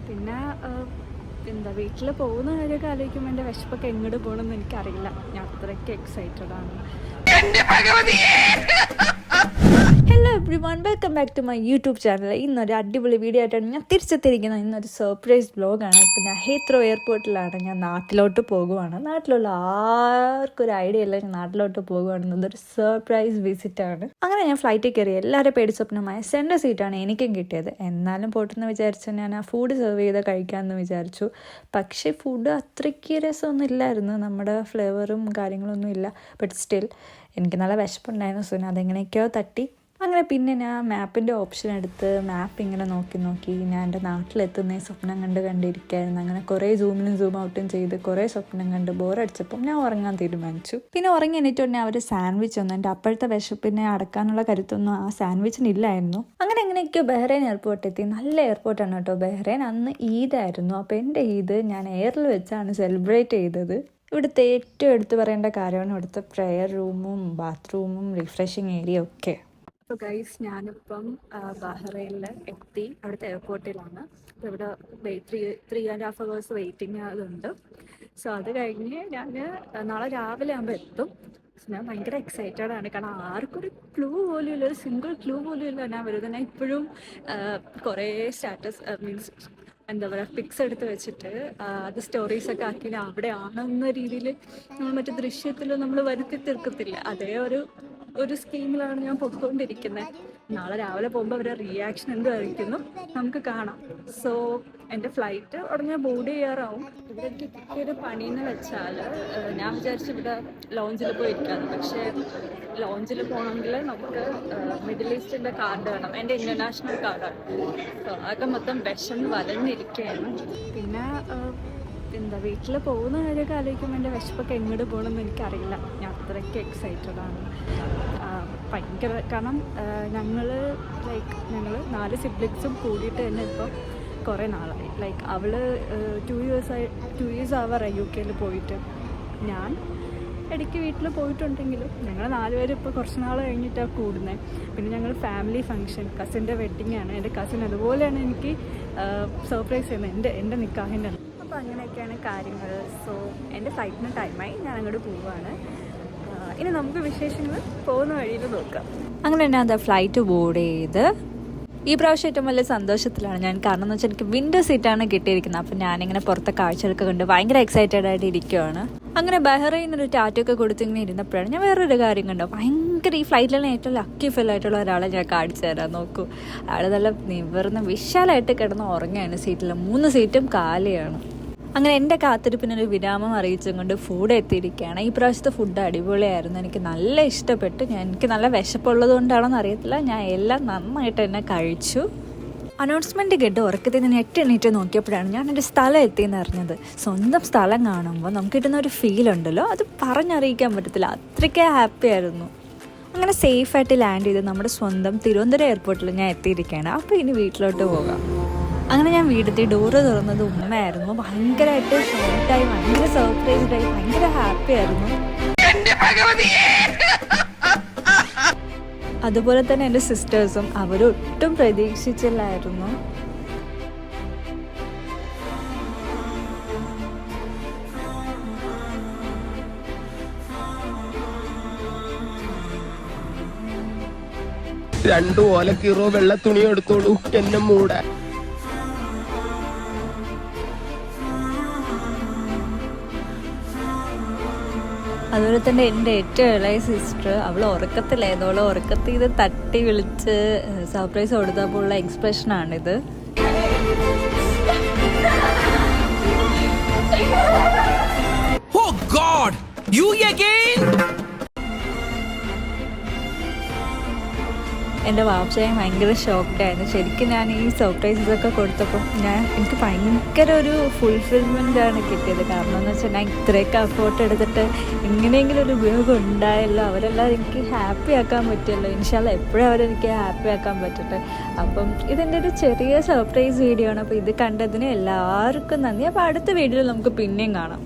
പിന്നെ എന്താ വീട്ടിൽ പോകുന്ന കാര്യമൊക്കെ ആലോചിക്കുമ്പോൾ എൻ്റെ വിശപ്പൊക്കെ എങ്ങോട്ട് പോകണമെന്ന് എനിക്കറിയില്ല. ഞാൻ അത്രയ്ക്ക് എക്സൈറ്റഡ് ആണ്. Hello everyone, welcome back to my YouTube channel. ഇന്നൊരു അടിപൊളി വീഡിയോ ആയിട്ടാണ് ഞാൻ തിരിച്ചെത്തിയിരിക്കുന്നത്. ഇന്നൊരു സർപ്രൈസ് വ്ലോഗാണ്. ഇപ്പം ഞാൻ ഹീത്രോ എയർപോർട്ടിലാണ്. ഞാൻ നാട്ടിലോട്ട് പോകുവാണ്. നാട്ടിലുള്ള ആർക്കും ഒരു ഐഡിയ ഇല്ല ഞാൻ നാട്ടിലോട്ട് പോകുവാണെന്നതൊരു സർപ്രൈസ് വിസിറ്റാണ്. അങ്ങനെ ഞാൻ ഫ്ലൈറ്റിൽ കയറി. എല്ലാവരും പേടി സ്വപ്നമായ സെൻറ്റർ സീറ്റാണ് എനിക്കും കിട്ടിയത്. എന്നാലും പോട്ടെന്ന് വിചാരിച്ചു ഞാൻ ആ ഫുഡ് സെർവ് ചെയ്ത് കഴിക്കാമെന്ന് വിചാരിച്ചു. പക്ഷേ ഫുഡ് അത്രയ്ക്ക് രസമൊന്നും ഇല്ലായിരുന്നു. നമ്മുടെ ഫ്ലേവറും കാര്യങ്ങളൊന്നും ഇല്ല. ബട്ട് സ്റ്റിൽ എനിക്ക് നല്ല വിശപ്പുണ്ടായിരുന്നു. സോ ഞാൻ അതെങ്ങനെയൊക്കെയോ തട്ടി. അങ്ങനെ പിന്നെ ഞാൻ മാപ്പിൻ്റെ ഓപ്ഷൻ എടുത്ത് മാപ്പ് ഇങ്ങനെ നോക്കി ഞാൻ എൻ്റെ നാട്ടിലെത്തുന്ന സ്വപ്നം കണ്ടിരിക്കുകയായിരുന്നു. അങ്ങനെ കുറേ സൂമിനും സൂം ഔട്ടും ചെയ്ത് കുറേ സ്വപ്നം കണ്ട് ബോറടിച്ചപ്പം ഞാൻ ഉറങ്ങാൻ തീരുമാനിച്ചു. പിന്നെ ഉറങ്ങി എണീറ്റുടനെ അവർ സാൻഡ്വിച്ച് ഒന്നും എൻ്റെ അപ്പോഴത്തെ വിശപ്പിനെ അടക്കാനുള്ള കരുത്തൊന്നും ആ സാൻഡ്വിച്ചിന് ഇല്ലായിരുന്നു. അങ്ങനെ എങ്ങനെയൊക്കെയോ ബഹ്റൈൻ എയർപോർട്ട് എത്തി. നല്ല എയർപോർട്ടാണ് കേട്ടോ ബഹ്റൈൻ. അന്ന് ഈദായിരുന്നു. അപ്പോൾ എൻ്റെ ഈദ് ഞാൻ എയറിൽ വെച്ചാണ് സെലിബ്രേറ്റ് ചെയ്തത്. ഇവിടുത്തെ ഏറ്റവും എടുത്തു പറയേണ്ട കാര്യമാണ് ഇവിടുത്തെ പ്രെയർ റൂമും ബാത്റൂമും റിഫ്രഷിങ് ഏരിയ ഒക്കെ. അപ്പോൾ ഗൈസ്, ഞാനിപ്പം ബഹ്റൈനിൽ എത്തി. അവിടുത്തെ എയർപോർട്ടിലാണ്. അപ്പോൾ ഇവിടെ 3.5 hours വെയിറ്റിംഗ് അതുണ്ട്. സോ അത് കഴിഞ്ഞ് ഞാൻ നാളെ രാവിലെ ആകുമ്പോൾ എത്തും. ഞാൻ ഭയങ്കര എക്സൈറ്റഡ് ആണ്. കാരണം ആർക്കും ഒരു ക്ലൂ പോലും ഇല്ല, ഒരു സിംഗിൾ ക്ലൂ പോലും ഇല്ല ഞാൻ വരുന്നത്. ഞാൻ ഇപ്പോഴും കുറേ സ്റ്റാറ്റസ് മീൻസ് എന്താ പറയുക പിക്സ് എടുത്ത് വെച്ചിട്ട് അത് സ്റ്റോറീസൊക്കെ ആക്കി അവിടെ ആണെന്ന രീതിയിൽ നമ്മൾ മറ്റു ദൃശ്യത്തിൽ നമ്മൾ വരുത്തി തീർക്കത്തില്ല. അതേ ഒരു സ്കീമിലാണ് ഞാൻ പൊയ്ക്കൊണ്ടിരിക്കുന്നത്. നാളെ രാവിലെ പോകുമ്പോൾ അവരുടെ റിയാക്ഷൻ എന്തായിരിക്കുന്നു നമുക്ക് കാണാം. സോ എൻ്റെ ഫ്ലൈറ്റ് ഉടനെ ബോർഡ് ചെയ്യാറാവും. ഇവിടെ എനിക്ക് കിട്ടിയൊരു പണിയെന്ന് വെച്ചാൽ ഞാൻ വിചാരിച്ചു ഇവിടെ ലോഞ്ചിൽ പോയി ഇരിക്കാമെന്ന്. പക്ഷേ ലോഞ്ചിൽ പോകണമെങ്കിൽ നമുക്ക് മിഡിൽ ഈസ്റ്റിൻ്റെ കാർഡ് വേണം. എൻ്റെ ഇൻ്റർനാഷണൽ കാർഡാണ്. സോ അതൊക്കെ മൊത്തം വിശന്ന് വലഞ്ഞിരിക്കുകയാണ്. പിന്നെ എന്താ വീട്ടിൽ പോകുന്ന കാര്യമൊക്കെ ആലോചിക്കുമ്പോൾ എൻ്റെ വിശപ്പൊക്കെ എങ്ങോട്ട് പോകണമെന്ന് എനിക്കറിയില്ല. ഞാൻ അത്രയ്ക്ക് എക്സൈറ്റഡ് ആണ്. ഭയങ്കര കാരണം ഞങ്ങൾ 4 സിബ്ലിങ്സും കൂടിയിട്ട് തന്നെ ഇപ്പോൾ കുറേ നാളായി. അവൾ 2 years ആവാറായി UK പോയിട്ട്. ഞാൻ ഇടയ്ക്ക് വീട്ടിൽ പോയിട്ടുണ്ടെങ്കിലും ഞങ്ങൾ 4 പേരും ഇപ്പോൾ കുറച്ച് നാൾ കഴിഞ്ഞിട്ടാണ് കൂടുന്നത്. പിന്നെ ഞങ്ങൾ ഫാമിലി ഫങ്ഷൻ, കസിൻ്റെ വെഡ്ഡിങ്ങാണ്. എൻ്റെ കസിൻ അതുപോലെയാണ് എനിക്ക് സർപ്രൈസ് ചെയ്യുന്നത് എൻ്റെ നിക്കാഹിൻ്റെ. അപ്പോൾ അങ്ങനെയൊക്കെയാണ് കാര്യങ്ങൾ. സോ എൻ്റെ ഫ്ലൈറ്റിന് ടൈമായി. ഞാൻ അങ്ങോട്ട് പോവുകയാണ്. ഇനി നമുക്ക് വിശേഷങ്ങൾ പോകുന്ന വഴിയിൽ നോക്കാം. അങ്ങനെ തന്നെ അത് ഫ്ലൈറ്റ് ബോർഡ് ചെയ്ത് ഈ പ്രാവശ്യം ഏറ്റവും വലിയ സന്തോഷത്തിലാണ് ഞാൻ. കാരണം എന്ന് വെച്ചാൽ എനിക്ക് വിൻഡോ സീറ്റാണ് കിട്ടിയിരിക്കുന്നത്. അപ്പം ഞാനിങ്ങനെ പുറത്തെ കാഴ്ചകളൊക്കെ കണ്ട് ഭയങ്കര എക്സൈറ്റഡ് ആയിട്ട് ഇരിക്കുകയാണ്. അങ്ങനെ ബഹ്റൈനൊരു ടാറ്റൊക്കെ കൊടുത്ത് ഇങ്ങനെ ഇരുന്നപ്പോഴാണ് ഞാൻ വേറൊരു കാര്യം കണ്ടോ. ഭയങ്കര ഈ ഫ്ലൈറ്റിലാണ് ഏറ്റവും ലക്കി ഫീൽ ആയിട്ടുള്ള ഒരാളെ ഞാൻ കാണിച്ചു തരാം. നോക്കൂ, അയാൾ നല്ല നിവർന്ന് വിശാലമായിട്ട് കിടന്ന് ഉറങ്ങുകയാണ് സീറ്റിൽ. 3 സീറ്റും കാലിയാണ്. അങ്ങനെ എൻ്റെ കാത്തിരിപ്പിനൊരു വിരാമം അറിയിച്ചും കൊണ്ട് ഫുഡ് എത്തിയിരിക്കുകയാണ്. ഈ പ്രാവശ്യത്തെ ഫുഡ് അടിപൊളിയായിരുന്നു. എനിക്ക് നല്ല ഇഷ്ടപ്പെട്ടു. എനിക്ക് നല്ല വിശപ്പുള്ളത് കൊണ്ടാണോന്ന് അറിയത്തില്ല, ഞാൻ എല്ലാം നന്നായിട്ട് തന്നെ കഴിച്ചു. അനൗൺസ്മെൻറ്റ് കേട്ട് ഉറക്കത്തിൽ നിന്ന് 8 എണീറ്റ് നോക്കിയപ്പോഴാണ് ഞാൻ എൻ്റെ സ്ഥലം എത്തിയെന്ന് അറിഞ്ഞത്. സ്വന്തം സ്ഥലം കാണുമ്പോൾ നമുക്ക് കിട്ടുന്ന ഒരു ഫീൽ ഉണ്ടല്ലോ, അത് പറഞ്ഞറിയിക്കാൻ പറ്റത്തില്ല. അത്രയ്ക്ക് ഹാപ്പി ആയിരുന്നു. അങ്ങനെ സേഫായിട്ട് ലാൻഡ് ചെയ്ത് നമ്മുടെ സ്വന്തം തിരുവനന്തപുരം എയർപോർട്ടിൽ ഞാൻ എത്തിയിരിക്കുകയാണ്. അപ്പോൾ ഇനി വീട്ടിലോട്ട് പോകാം. അങ്ങനെ ഞാൻ വീടെത്തി. ഡോറ് തുറന്നത് ഉമ്മയായിരുന്നു. ഭയങ്കരമായിട്ട് ഷോക്കായി, ഭയങ്കര സർപ്രൈസ്ഡായി, ഭയങ്കര ഹാപ്പി ആയിരുന്നു. അതുപോലെ തന്നെ എൻ്റെ സിസ്റ്റേഴ്സും അവരൊട്ടും പ്രതീക്ഷിച്ചില്ലായിരുന്നു. രണ്ടു ഓലക്കീറോ വെള്ള തുണി എടുത്തോളൂ എന്നെ മൂടാൻ. അതുപോലെ തന്നെ എൻ്റെ ഏറ്റവും ഇളയ സിസ്റ്റർ, അവൾ ഉറക്കത്തിലായതോളം ഉറക്കത്തിൽ ഇത് തട്ടി വിളിച്ച് surprise കൊടുത്തപ്പോഴുള്ള എക്സ്പ്രഷനാണിത്. Oh God! You again? എൻ്റെ വാപ്പച്ചയും ഭയങ്കര ഷോക്കായിരുന്നു. ശരിക്കും ഞാൻ ഈ സർപ്രൈസസൊക്കെ കൊടുത്തപ്പോൾ എനിക്ക് ഭയങ്കര ഒരു ഫുൾഫിൽമെൻ്റാണ് കിട്ടിയത്. കാരണം എന്ന് വെച്ചാൽ ഞാൻ ഇത്രയൊക്കെ എഫേർട്ട് എടുത്തിട്ട് എങ്ങനെയെങ്കിലും ഒരു ഉപയോഗം ഉണ്ടായല്ലോ, അവരെല്ലാം എനിക്ക് ഹാപ്പി ആക്കാൻ പറ്റുമല്ലോ. ഇൻഷാല്ലാ എപ്പോഴും അവരെനിക്ക് ഹാപ്പി ആക്കാൻ പറ്റട്ടെ. അപ്പം ഇതെൻ്റെ ഒരു ചെറിയ സർപ്രൈസ് വീഡിയോ ആണ്. അപ്പോൾ ഇത് കണ്ടതിന് എല്ലാവർക്കും നന്ദി. അപ്പോൾ അടുത്ത വീഡിയോയിൽ നമുക്ക് പിന്നെയും കാണാം.